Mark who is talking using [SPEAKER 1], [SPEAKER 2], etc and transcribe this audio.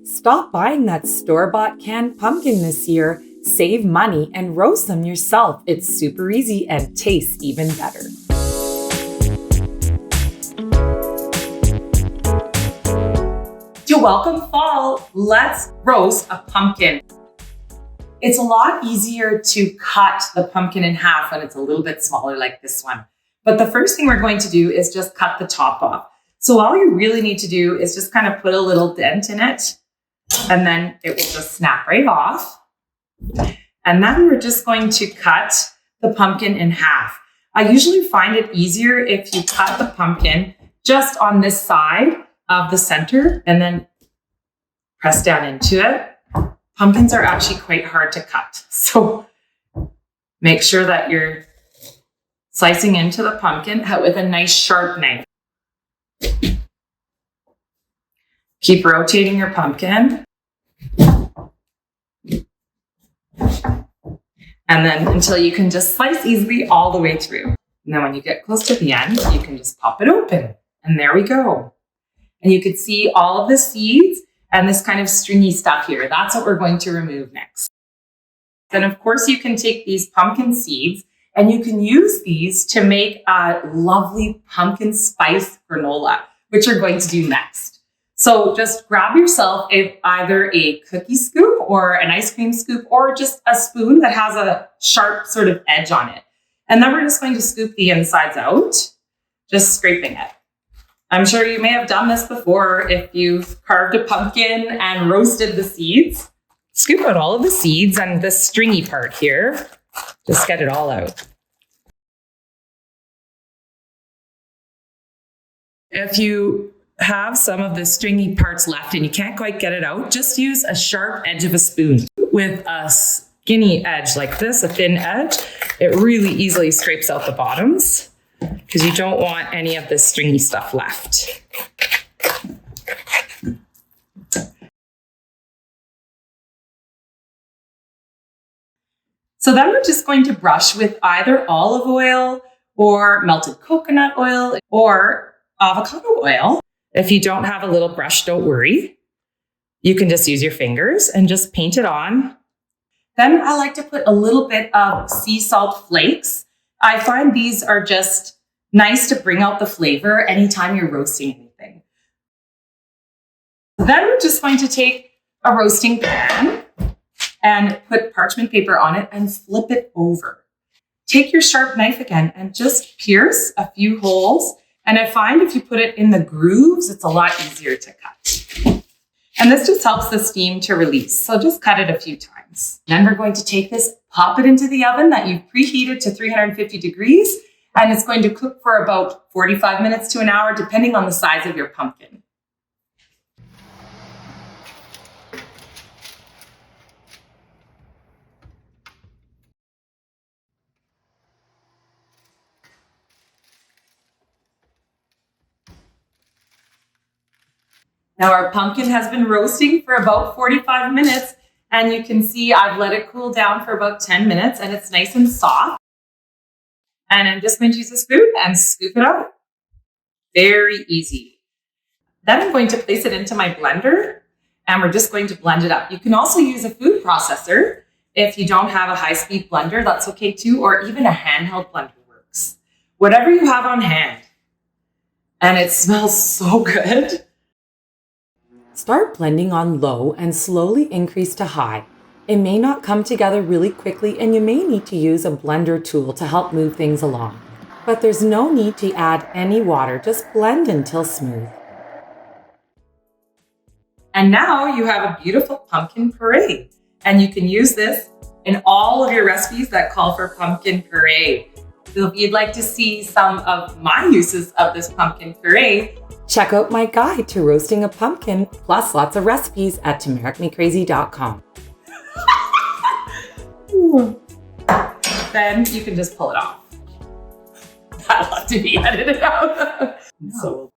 [SPEAKER 1] Stop buying that store-bought canned pumpkin this year. Save money and roast them yourself. It's super easy and tastes even better. To welcome fall, let's roast a pumpkin. It's a lot easier to cut the pumpkin in half when it's a little bit smaller like this one. But the first thing we're going to do is just cut the top off. So all you really need to do is just kind of put a little dent in it, and then it will just snap right off. And then we're just going to cut the pumpkin in half. I usually find it easier if you cut the pumpkin just on this side of the center and then press down into it. Pumpkins are actually quite hard to cut. So make sure that you're slicing into the pumpkin with a nice sharp knife. Keep rotating your pumpkin. And then until you can just slice easily all the way through. And then when you get close to the end, you can just pop it open. And there we go. And you can see all of the seeds and this kind of stringy stuff here. That's what we're going to remove next. Then of course you can take these pumpkin seeds and you can use these to make a lovely pumpkin spice granola, which we're going to do next. So just grab yourself either a cookie scoop or an ice cream scoop or just a spoon that has a sharp sort of edge on it. And then we're just going to scoop the insides out, just scraping it. I'm sure you may have done this before if you've carved a pumpkin and roasted the seeds. Scoop out all of the seeds and the stringy part here. Just get it all out. If you have some of the stringy parts left and you can't quite get it out, just use a sharp edge of a spoon. With a skinny edge like this, a thin edge, it really easily scrapes out the bottoms because you don't want any of this stringy stuff left. So then we're just going to brush with either olive oil or melted coconut oil or avocado oil. If you don't have a little brush, don't worry. You can just use your fingers and just paint it on. Then I like to put a little bit of sea salt flakes. I find these are just nice to bring out the flavor anytime you're roasting anything. Then we're just going to take a roasting pan and put parchment paper on it and flip it over. Take your sharp knife again and just pierce a few holes. And I find if you put it in the grooves, it's a lot easier to cut. And this just helps the steam to release. So just cut it a few times. Then we're going to take this, pop it into the oven that you've preheated to 350 degrees. And it's going to cook for about 45 minutes to an hour, depending on the size of your pumpkin. Now our pumpkin has been roasting for about 45 minutes and you can see I've let it cool down for about 10 minutes and it's nice and soft. And I'm just going to use a spoon and scoop it out. Very easy. Then I'm going to place it into my blender and we're just going to blend it up. You can also use a food processor. If you don't have a high-speed blender, that's okay too, or even a handheld blender works. Whatever you have on hand. And it smells so good. Start blending on low and slowly increase to high. It may not come together really quickly and you may need to use a blender tool to help move things along. But there's no need to add any water, just blend until smooth. And now you have a beautiful pumpkin puree. And you can use this in all of your recipes that call for pumpkin puree. So if you'd like to see some of my uses of this pumpkin puree, check out my guide to roasting a pumpkin, plus lots of recipes at turmericmecrazy.com. Then you can just pull it off. That'll have to be edited out. So